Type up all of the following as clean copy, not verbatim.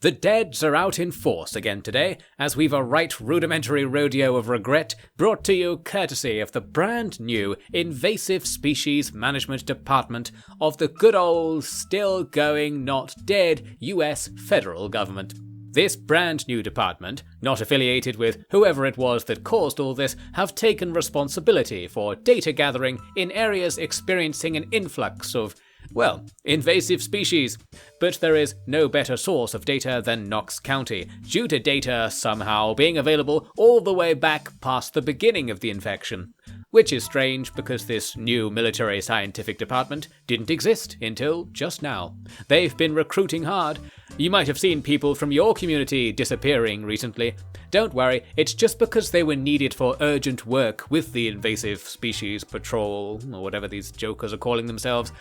The deads are out in force again today, as we've a right rudimentary rodeo of regret brought to you courtesy of the brand new Invasive Species Management Department of the good old, still going, not dead US federal government. This brand new department, not affiliated with whoever it was that caused all this, have taken responsibility for data gathering in areas experiencing an influx of, well, invasive species. But there is no better source of data than Knox County, due to data somehow being available all the way back past the beginning of the infection. Which is strange because this new military scientific department didn't exist until just now. They've been recruiting hard. You might have seen people from your community disappearing recently. Don't worry, it's just because they were needed for urgent work with the Invasive Species Patrol, or whatever these jokers are calling themselves.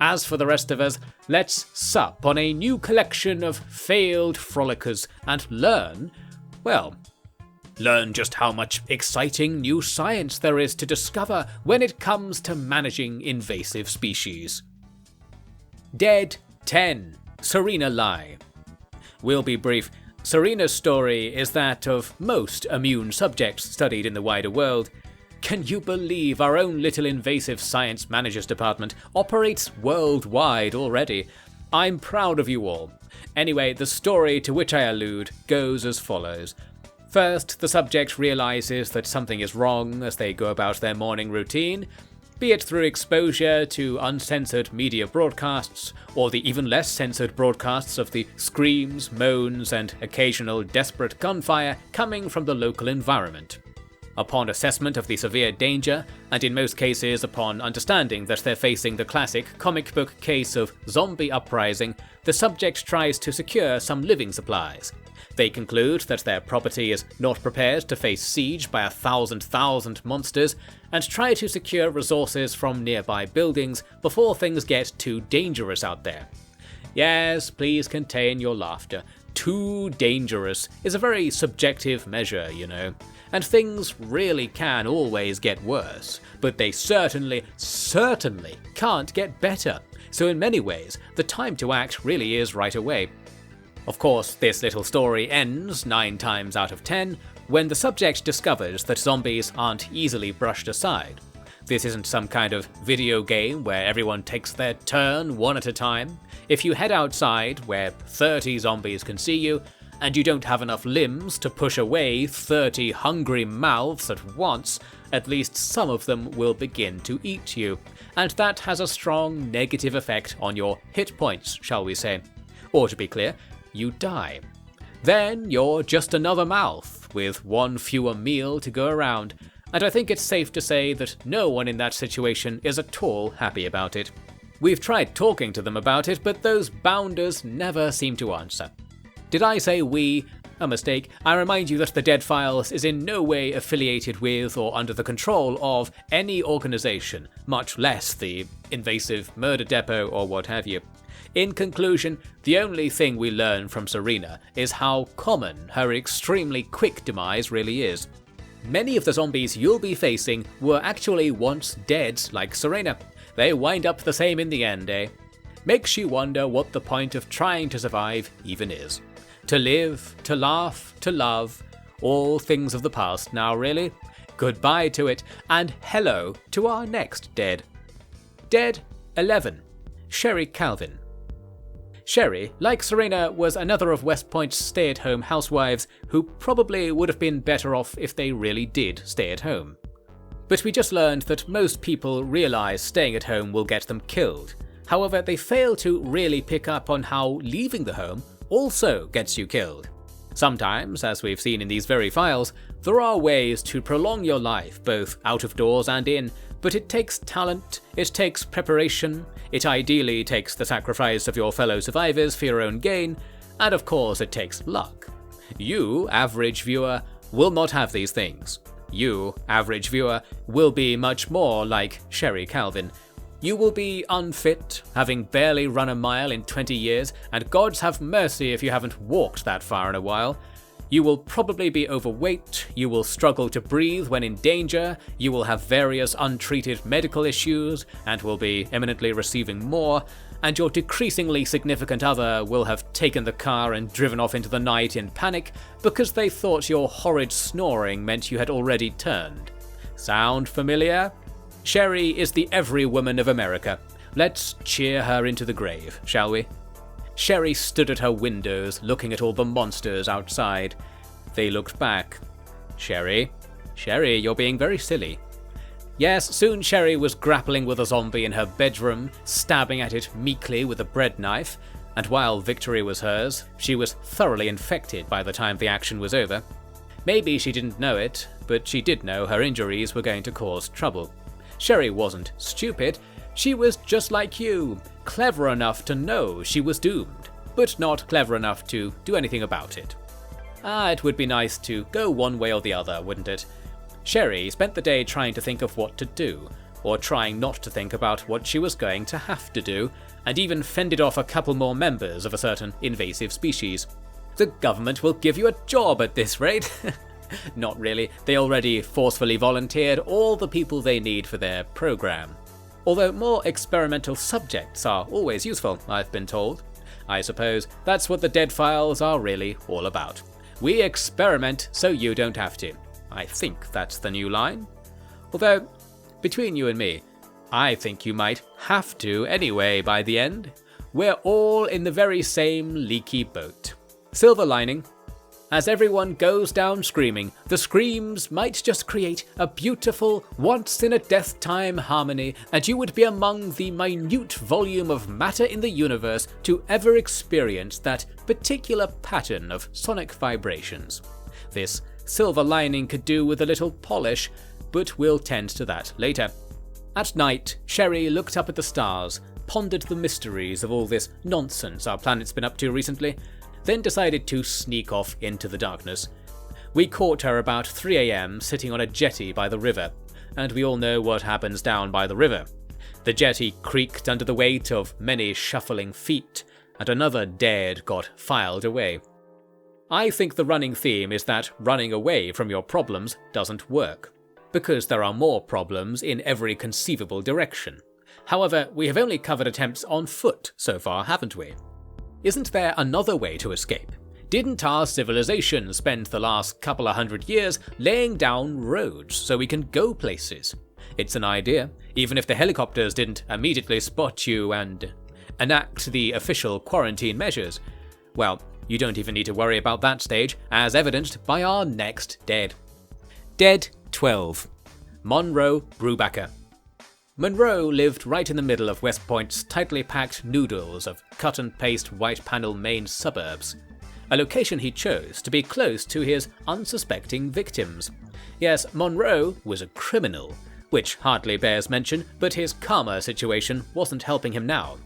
As for the rest of us, let's sup on a new collection of failed frolickers and learn just how much exciting new science there is to discover when it comes to managing invasive species. Dead 10. Serena Lie. We'll be brief. Serena's story is that of most immune subjects studied in the wider world. Can you believe our own little invasive science managers department operates worldwide already? I'm proud of you all. Anyway, the story to which I allude goes as follows. First, the subject realizes that something is wrong as they go about their morning routine, be it through exposure to uncensored media broadcasts, or the even less censored broadcasts of the screams, moans, and occasional desperate gunfire coming from the local environment. Upon assessment of the severe danger, and in most cases upon understanding that they're facing the classic comic book case of zombie uprising, the subject tries to secure some living supplies. They conclude that their property is not prepared to face siege by 1,000 monsters, and try to secure resources from nearby buildings before things get too dangerous out there. Yes, please contain your laughter. Too dangerous is a very subjective measure, you know. And things really can always get worse, but they certainly can't get better. So in many ways, the time to act really is right away. Of course, this little story ends 9 times out of 10 when the subject discovers that zombies aren't easily brushed aside. This isn't some kind of video game where everyone takes their turn one at a time. If you head outside where 30 zombies can see you, and you don't have enough limbs to push away 30 hungry mouths at once, at least some of them will begin to eat you, and that has a strong negative effect on your hit points, shall we say. Or to be clear, you die. Then you're just another mouth, with one fewer meal to go around, and I think it's safe to say that no one in that situation is at all happy about it. We've tried talking to them about it, but those bounders never seem to answer. Did I say we? A mistake. I remind you that the Dead Files is in no way affiliated with or under the control of any organisation, much less the Invasive Murder Depot or what have you. In conclusion, the only thing we learn from Serena is how common her extremely quick demise really is. Many of the zombies you'll be facing were actually once dead like Serena. They wind up the same in the end, eh? Makes you wonder what the point of trying to survive even is. To live, to laugh, to love, all things of the past now really. Goodbye to it, and hello to our next dead. Dead 11. Sherry Calvin. Sherry, like Serena, was another of West Point's stay-at-home housewives who probably would have been better off if they really did stay at home. But we just learned that most people realise staying at home will get them killed. However, they fail to really pick up on how leaving the home also gets you killed. Sometimes, as we've seen in these very files, there are ways to prolong your life both out of doors and in, but it takes talent, it takes preparation, it ideally takes the sacrifice of your fellow survivors for your own gain, and of course it takes luck. You, average viewer, will not have these things. You, average viewer, will be much more like Sherry Calvin. You will be unfit, having barely run a mile in 20 years, and gods have mercy if you haven't walked that far in a while. You will probably be overweight, you will struggle to breathe when in danger, you will have various untreated medical issues, and will be imminently receiving more, and your decreasingly significant other will have taken the car and driven off into the night in panic because they thought your horrid snoring meant you had already turned. Sound familiar? Sherry is the every woman of America. Let's cheer her into the grave, shall we? Sherry stood at her windows, looking at all the monsters outside. They looked back. Sherry, you're being very silly. Yes, soon Sherry was grappling with a zombie in her bedroom, stabbing at it meekly with a bread knife, and while victory was hers, she was thoroughly infected by the time the action was over. Maybe she didn't know it, but she did know her injuries were going to cause trouble. Sherry wasn't stupid, she was just like you, clever enough to know she was doomed, but not clever enough to do anything about it. It would be nice to go one way or the other, wouldn't it? Sherry spent the day trying to think of what to do, or trying not to think about what she was going to have to do, and even fended off a couple more members of a certain invasive species. The government will give you a job at this rate. Not really, they already forcefully volunteered all the people they need for their program. Although more experimental subjects are always useful, I've been told. I suppose that's what the Dead Files are really all about. We experiment so you don't have to. I think that's the new line. Although, between you and me, I think you might have to anyway by the end. We're all in the very same leaky boat. Silver lining. As everyone goes down screaming, the screams might just create a beautiful, once-in-a-death-time harmony, and you would be among the minute volume of matter in the universe to ever experience that particular pattern of sonic vibrations. This silver lining could do with a little polish, but we'll tend to that later. At night, Sherry looked up at the stars, pondered the mysteries of all this nonsense our planet's been up to recently, then decided to sneak off into the darkness. We caught her about 3 AM sitting on a jetty by the river, and we all know what happens down by the river. The jetty creaked under the weight of many shuffling feet, and another dead got filed away. I think the running theme is that running away from your problems doesn't work, because there are more problems in every conceivable direction. However, we have only covered attempts on foot so far, haven't we? Isn't there another way to escape? Didn't our civilization spend the last couple of hundred years laying down roads so we can go places? It's an idea, even if the helicopters didn't immediately spot you and enact the official quarantine measures. Well, you don't even need to worry about that stage, as evidenced by our next dead. Dead 12. Monroe Brubaker. Monroe lived right in the middle of West Point's tightly packed noodles of cut-and-paste white-panel main suburbs, a location he chose to be close to his unsuspecting victims. Yes, Monroe was a criminal, which hardly bears mention, but his karma situation wasn't helping him now.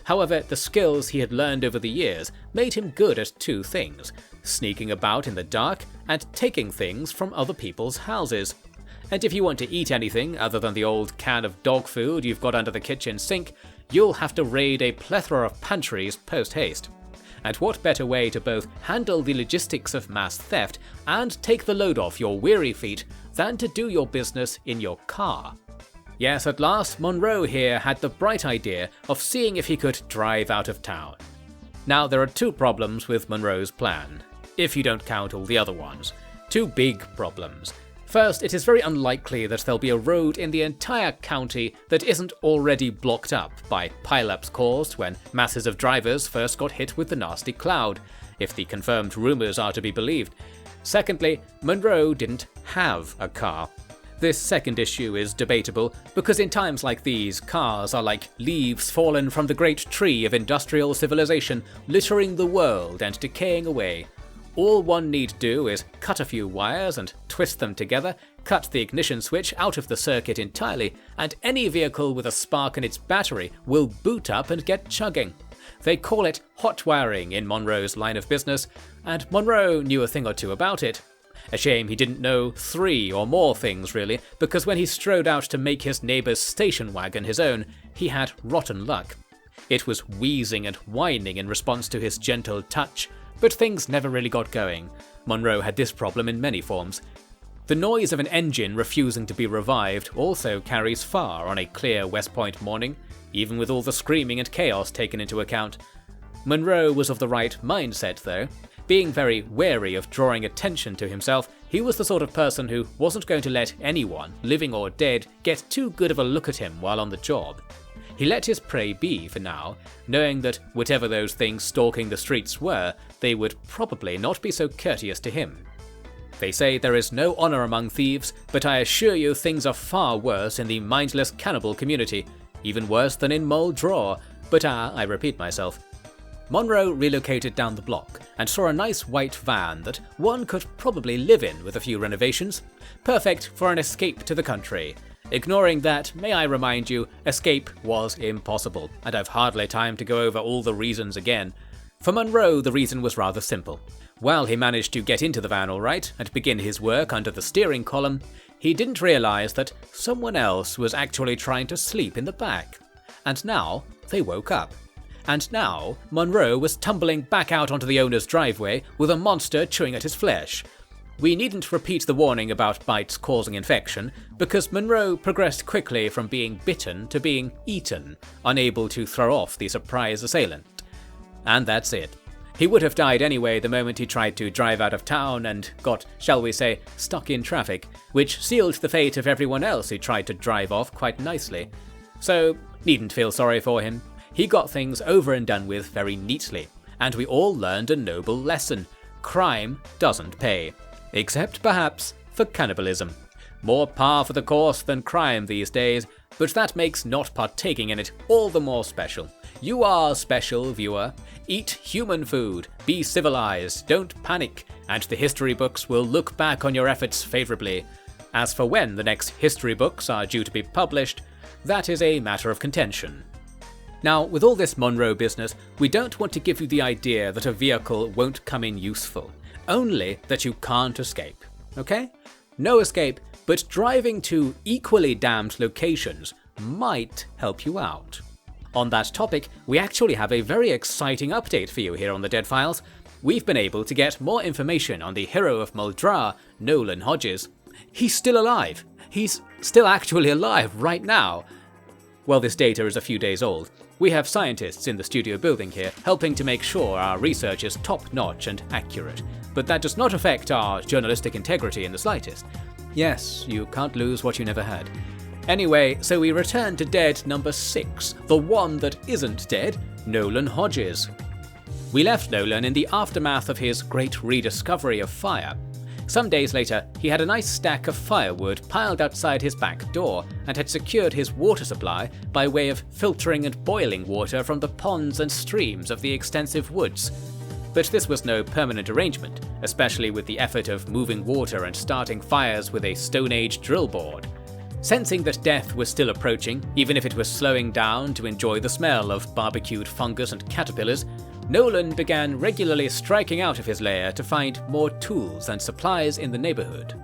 However, the skills he had learned over the years made him good at two things: sneaking about in the dark and taking things from other people's houses. And if you want to eat anything other than the old can of dog food you've got under the kitchen sink, you'll have to raid a plethora of pantries post-haste. And what better way to both handle the logistics of mass theft and take the load off your weary feet than to do your business in your car? Yes, at last, Monroe here had the bright idea of seeing if he could drive out of town. Now, there are two problems with Monroe's plan, if you don't count all the other ones. Two big problems. First, it is very unlikely that there'll be a road in the entire county that isn't already blocked up by pileups caused when masses of drivers first got hit with the nasty cloud, if the confirmed rumours are to be believed. Secondly, Monroe didn't have a car. This second issue is debatable because in times like these, cars are like leaves fallen from the great tree of industrial civilization, littering the world and decaying away. All one need do is cut a few wires and twist them together, cut the ignition switch out of the circuit entirely, and any vehicle with a spark in its battery will boot up and get chugging. They call it hot wiring in Monroe's line of business, and Monroe knew a thing or two about it. A shame he didn't know 3 or more things really, because when he strode out to make his neighbour's station wagon his own, he had rotten luck. It was wheezing and whining in response to his gentle touch, but things never really got going. Monroe had this problem in many forms. The noise of an engine refusing to be revived also carries far on a clear West Point morning, even with all the screaming and chaos taken into account. Monroe was of the right mindset though. Being very wary of drawing attention to himself, he was the sort of person who wasn't going to let anyone, living or dead, get too good of a look at him while on the job. He let his prey be for now, knowing that whatever those things stalking the streets were, they would probably not be so courteous to him. They say there is no honor among thieves, but I assure you things are far worse in the mindless cannibal community, even worse than in Muldraugh, but I repeat myself. Monroe relocated down the block and saw a nice white van that one could probably live in with a few renovations. Perfect for an escape to the country. Ignoring that, may I remind you, escape was impossible, and I've hardly time to go over all the reasons again. For Monroe, the reason was rather simple. While he managed to get into the van alright and begin his work under the steering column, he didn't realise that someone else was actually trying to sleep in the back. And now, they woke up. And now, Monroe was tumbling back out onto the owner's driveway with a monster chewing at his flesh. We needn't repeat the warning about bites causing infection, because Monroe progressed quickly from being bitten to being eaten, unable to throw off the surprise assailant. And that's it. He would have died anyway the moment he tried to drive out of town and got, shall we say, stuck in traffic, which sealed the fate of everyone else who tried to drive off quite nicely. So, needn't feel sorry for him. He got things over and done with very neatly, and we all learned a noble lesson. Crime doesn't pay. Except perhaps for cannibalism. More par for the course than crime these days, but that makes not partaking in it all the more special. You are special, viewer. Eat human food, be civilized, don't panic, and the history books will look back on your efforts favourably. As for when the next history books are due to be published, that is a matter of contention. Now, with all this Monroe business, we don't want to give you the idea that a vehicle won't come in useful, only that you can't escape, okay? No escape, but driving to equally damned locations might help you out. On that topic, we actually have a very exciting update for you here on the Dead Files. We've been able to get more information on the hero of Muldraugh, Nolan Hodges. He's still alive. He's still actually alive right now. Well, this data is a few days old. We have scientists in the studio building here helping to make sure our research is top-notch and accurate, but that does not affect our journalistic integrity in the slightest. Yes, you can't lose what you never had. Anyway, so we return to dead number 6, the one that isn't dead, Nolan Hodges. We left Nolan in the aftermath of his great rediscovery of fire. Some days later, he had a nice stack of firewood piled outside his back door and had secured his water supply by way of filtering and boiling water from the ponds and streams of the extensive woods. But this was no permanent arrangement, especially with the effort of moving water and starting fires with a Stone Age drill board. Sensing that death was still approaching, even if it was slowing down to enjoy the smell of barbecued fungus and caterpillars, Nolan began regularly striking out of his lair to find more tools and supplies in the neighbourhood.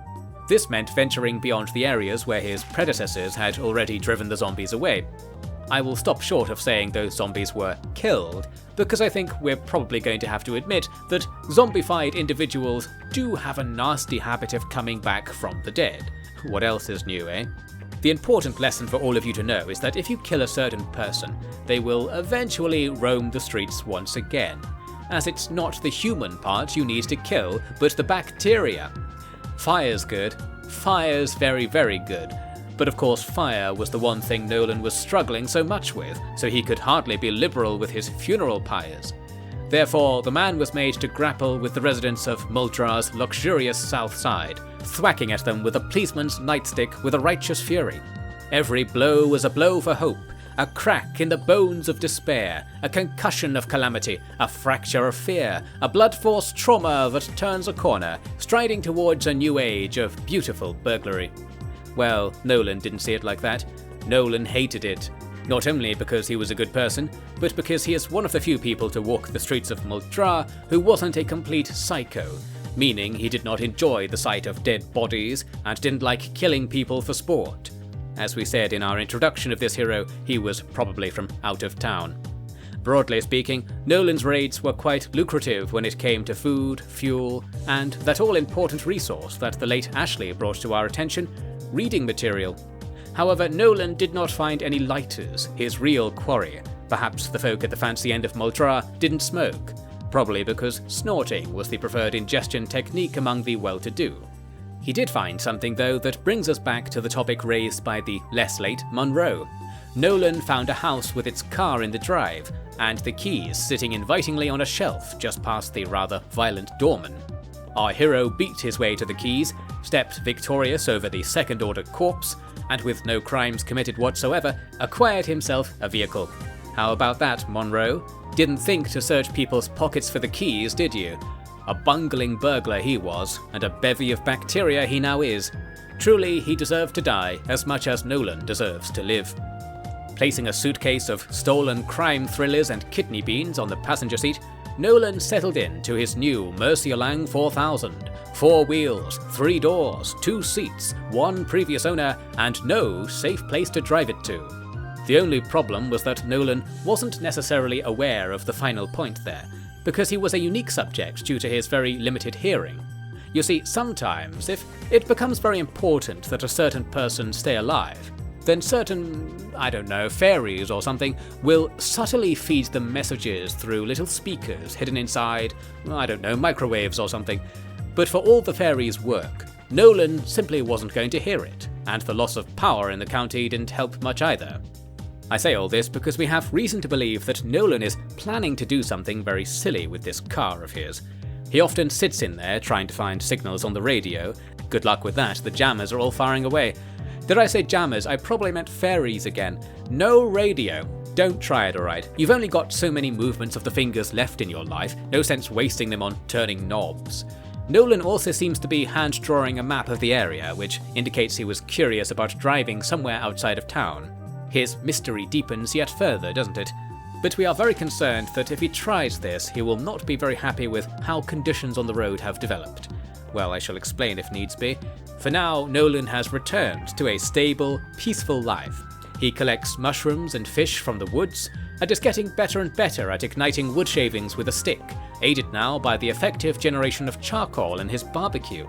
This meant venturing beyond the areas where his predecessors had already driven the zombies away. I will stop short of saying those zombies were killed, because I think we're probably going to have to admit that zombified individuals do have a nasty habit of coming back from the dead. What else is new, eh? The important lesson for all of you to know is that if you kill a certain person, they will eventually roam the streets once again, as it's not the human part you need to kill, but the bacteria. Fire's good. Fire's very, very good. But of course fire was the one thing Nolan was struggling so much with, so he could hardly be liberal with his funeral pyres. Therefore, the man was made to grapple with the residents of Muldraugh's luxurious south side, thwacking at them with a policeman's nightstick with a righteous fury. Every blow was a blow for hope, a crack in the bones of despair, a concussion of calamity, a fracture of fear, a blood-force trauma that turns a corner, striding towards a new age of beautiful burglary. Well, Nolan didn't see it like that. Nolan hated it. Not only because he was a good person, but because he is one of the few people to walk the streets of Muldraugh who wasn't a complete psycho, meaning he did not enjoy the sight of dead bodies and didn't like killing people for sport. As we said in our introduction of this hero, he was probably from out of town. Broadly speaking, Nolan's raids were quite lucrative when it came to food, fuel, and that all-important resource that the late Ashley brought to our attention, reading material. However, Nolan did not find any lighters, his real quarry. Perhaps the folk at the fancy end of Muldraugh didn't smoke, probably because snorting was the preferred ingestion technique among the well-to-do. He did find something though that brings us back to the topic raised by the less late Monroe. Nolan found a house with its car in the drive, and the keys sitting invitingly on a shelf just past the rather violent doorman. Our hero beat his way to the keys, stepped victorious over the second-order corpse, and with no crimes committed whatsoever, acquired himself a vehicle. How about that, Monroe? Didn't think to search people's pockets for the keys, did you? A bungling burglar he was, and a bevy of bacteria he now is. Truly, he deserved to die as much as Nolan deserves to live. Placing a suitcase of stolen crime thrillers and kidney beans on the passenger seat, Nolan settled in to his new Murcielago 4000. 4 wheels, 3 doors, 2 seats, 1 previous owner, and no safe place to drive it to. The only problem was that Nolan wasn't necessarily aware of the final point there, because he was a unique subject due to his very limited hearing. You see, sometimes, if it becomes very important that a certain person stay alive, then certain, fairies or something will subtly feed them messages through little speakers hidden inside, microwaves or something. But for all the fairies' work, Nolan simply wasn't going to hear it, and the loss of power in the county didn't help much either. I say all this because we have reason to believe that Nolan is planning to do something very silly with this car of his. He often sits in there trying to find signals on the radio. Good luck with that, the jammers are all firing away. Did I say jammers? I probably meant fairies again. No radio. Don't try it, alright? You've only got so many movements of the fingers left in your life, no sense wasting them on turning knobs. Nolan also seems to be hand-drawing a map of the area, which indicates he was curious about driving somewhere outside of town. His mystery deepens yet further, doesn't it? But we are very concerned that if he tries this, he will not be very happy with how conditions on the road have developed. Well, I shall explain if needs be. For now, Nolan has returned to a stable, peaceful life. He collects mushrooms and fish from the woods, and is getting better and better at igniting wood shavings with a stick, aided now by the effective generation of charcoal in his barbecue.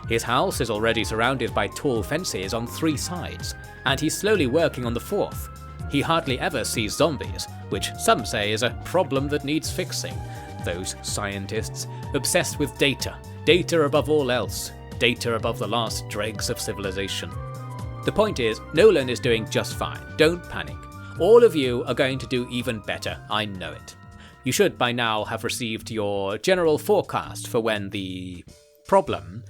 His house is already surrounded by tall fences on 3 sides, and he's slowly working on the 4th. He hardly ever sees zombies, which some say is a problem that needs fixing. Those scientists, obsessed with data above all else, data above the last dregs of civilization. The point is, Nolan is doing just fine, don't panic. All of you are going to do even better, I know it. You should by now have received your general forecast for when the problem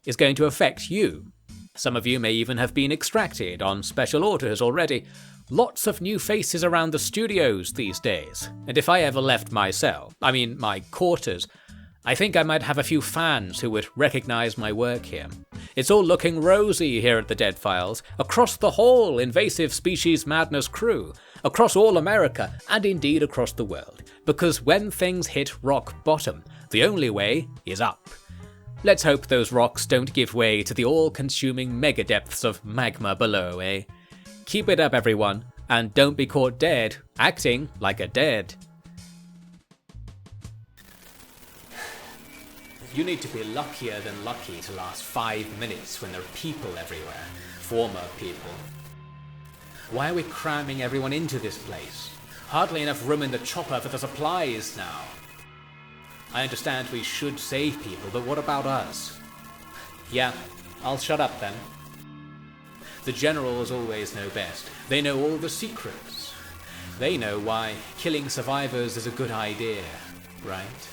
is going to affect you. Some of you may even have been extracted on special orders already. Lots of new faces around the studios these days, and if I ever left my quarters, I think I might have a few fans who would recognise my work here. It's all looking rosy here at the Dead Files, across the whole Invasive Species Madness crew, across all America, and indeed across the world, because when things hit rock bottom, the only way is up. Let's hope those rocks don't give way to the all-consuming megadepths of magma below, eh? Keep it up, everyone, and don't be caught dead, acting like a dead. You need to be luckier than lucky to last 5 minutes when there are people everywhere. Former people. Why are we cramming everyone into this place? Hardly enough room in the chopper for the supplies now. I understand we should save people, but what about us? Yeah, I'll shut up then. The generals always know best. They know all the secrets. They know why killing survivors is a good idea, right?